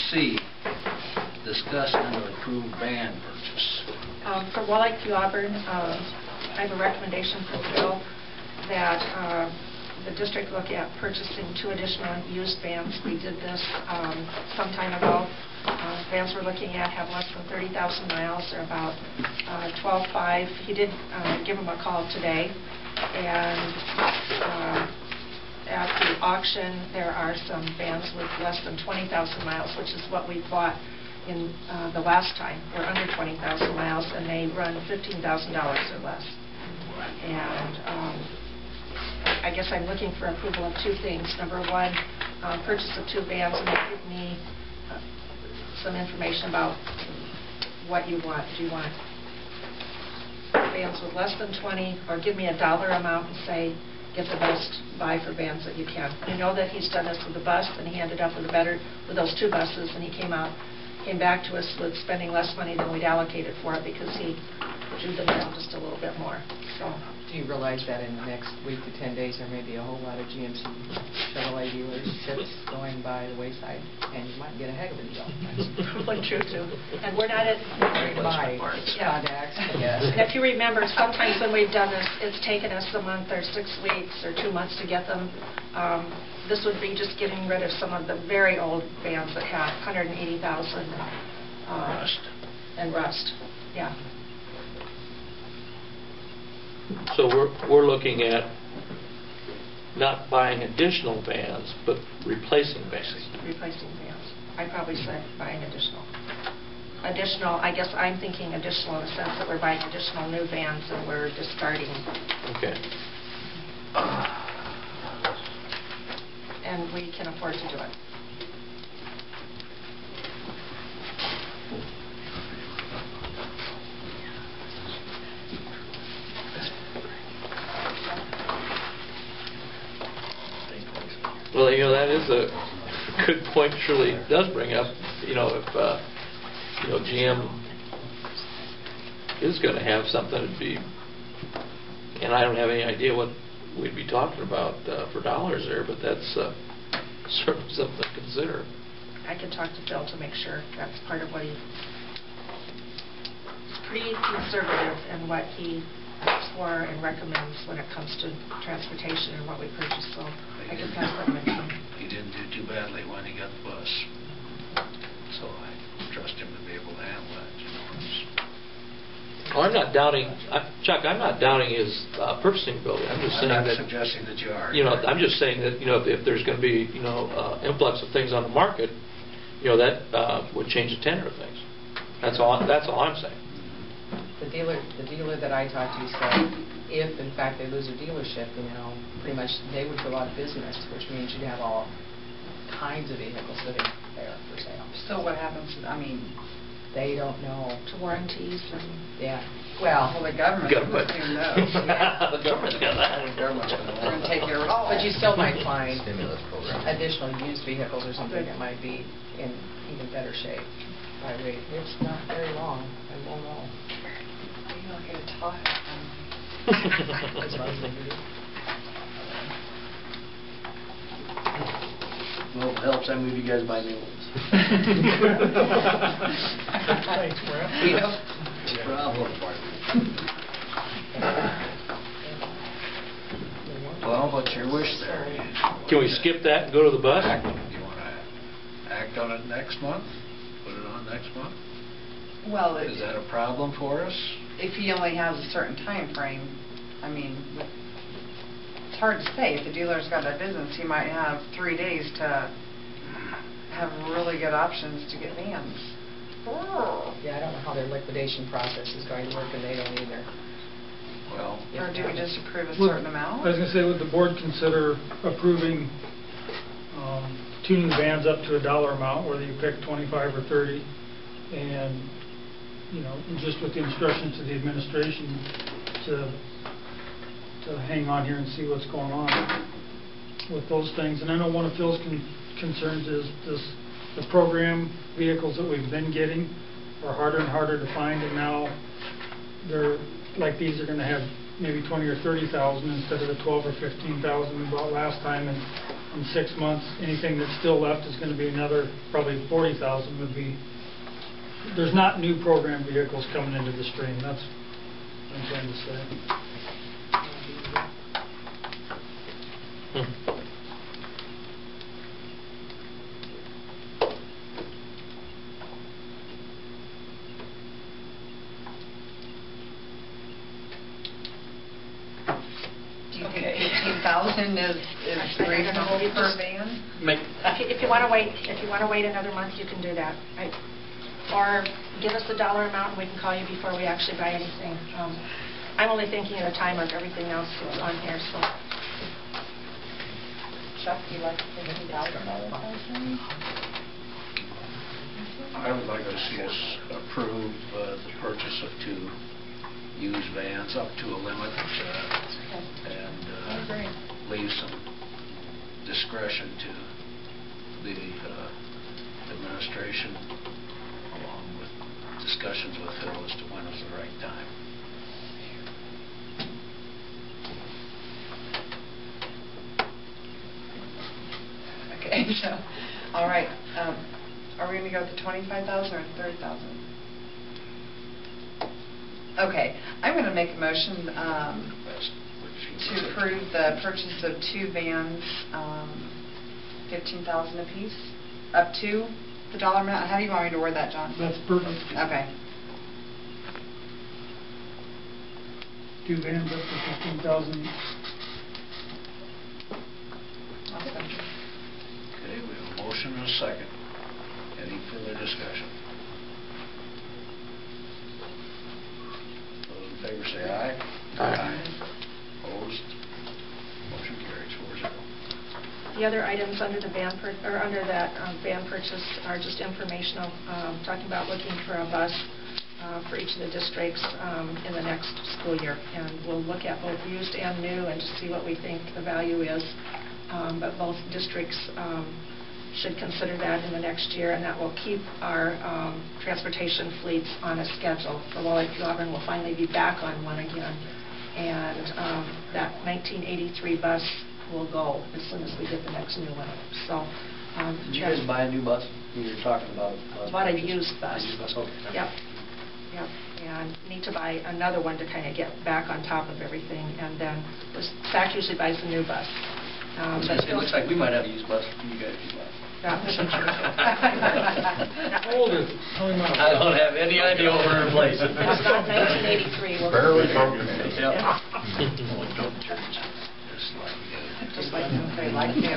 C, discuss and approve van purchase. For Walleye Q Auburn, I have a recommendation for the bill that the district look at purchasing 2 additional used vans. We did this some time ago. Vans we're looking at have less than 30,000 miles. They're about 12.5. He did give him a call today, and at the auction there are some vans with less than 20,000 miles, which is what we bought in the last time. We're under 20,000 miles, and they run $15,000 or less. And I guess I'm looking for approval of 2 things. Number 1, purchase of 2 vans, and give me some information about what you want. Do you want vans with less than 20, or give me a dollar amount and say, get the best buy for vans that you can? You know that he's done this with the bus, and he ended up with those 2 buses, and he came back to us with spending less money than we'd allocated for it because he drew them down just a little bit more. So. Do you realize that in the next week to 10 days there may be a whole lot of GMC Chevrolet dealerships going by the wayside, and you might get a heck of a deal. Probably true too. And we're not at contacts, yes. And if you remember, sometimes when we've done this, it's taken us a month or 6 weeks or 2 months to get them. This would be just getting rid of some of the very old vans that have 180,000 Rust. And rust. Yeah. So we're looking at not buying additional vans, but replacing vans. Replacing vans. I'd probably say buying additional. Additional, I guess I'm thinking additional in the sense that we're buying additional new vans and we're discarding. Okay. And we can afford to do it. Well, you know, that is a good point. Shirley does bring up, you know, if you know, GM is going to have something, it'd be, and I don't have any idea what we'd be talking about for dollars there, but that's certainly something to consider. I can talk to Bill to make sure that's part of what he's pretty conservative in what he asks for and recommends when it comes to transportation and what we purchase. So I can pass that on to him. He didn't do too badly when he got the bus, so I trust him to be able to handle that. You know, Oh, I'm not doubting, Chuck. I'm not doubting his purchasing ability. I'm just saying I'm not that. suggesting that you are. You know, I'm just saying that, you know, if there's going to be, you know, influx of things on the market, you know, that would change the tenor of things. That's all I'm saying. The dealer that I talked to said if, in fact, they lose a dealership, you know, pretty much they would go out of business, which means you'd have all kinds of vehicles sitting there for sale. So what happens, I mean, they don't know. To warranties and... Yeah. Well, the government knows. The government's got that. They're going to take care of it all. But you still might find Stimulus program. additional used vehicles or something that might be in even better shape by rate. It's not very long. I won't know. You're not going to talk. Well, if it helps, I move you guys buy new ones. Thanks, Brett. You know, No problem. Well, what's your wish there? Can we skip that and go to the bus? You want to act on it next month? Put it on next month? Well, Is that a problem for us? if he only has a certain time frame, I mean, it's hard to say. If the dealer's got a business, he might have 3 days to have really good options to get vans. yeah, I don't know how their liquidation process is going to work, and they don't either. Well, Or do we just approve a Would- certain amount? I was going to say, would the board consider approving tuning vans up to a dollar amount, whether you pick 25 or 30, and, you know, just with the instructions to the administration to hang on here and see what's going on with those things. And I know one of Phil's concerns is the program vehicles that we've been getting are harder and harder to find, and now they're like these are going to have maybe 20 or 30,000 instead of the 12 or 15,000 we bought last time, and in 6 months, anything that's still left is going to be another, probably 40,000 would be, there's not new program vehicles coming into the stream, that's what I'm trying to say. Do you think Okay. 15,000 is reasonable per van? If you want to wait, another month, you can do that. Or give us the dollar amount and we can call you before we actually buy anything. I'm only thinking at a time of everything else that's on here, so. Chuck, you like $15,000? I would like to see us approve the purchase of 2 used vans up to a limit, and leave some discretion to the administration, along with discussions with Phil as to when is the right time. Okay, so, all right, are we going to go with the 25,000 or 30,000? Okay, I'm going to make a motion That's what she to said. approve the purchase of 2 vans, 15,000 apiece, up to the dollar amount. How do you want me to word that, John? That's perfect. Okay. 2 vans up to 15,000. Awesome. Okay, we have a motion and a second. Any further discussion? Those in favor say aye. Aye. Opposed? Motion carries 4-0. The other items under the van purchase are just informational, talking about looking for a bus for each of the districts in the next school year. And we'll look at both used and new and just see what we think the value is. But both districts should consider that in the next year, and that will keep our transportation fleets on a schedule. The Wallachia Auburn will finally be back on one again. And that 1983 bus will go as soon as we get the next new one. So, Did you guys buy a new bus? You were talking about bus. Bought a used bus. A used bus, okay. Yep. And need to buy another one to kind of get back on top of everything. And then SAC usually buys a new bus. But It looks like we might have a used bus for you guys to buy. That was true. How old is it? How many miles? I don't have any idea what we're replacing. It's not 1983. We'll Barely see. functioning. Yep. Just like, Just like Okay, like new.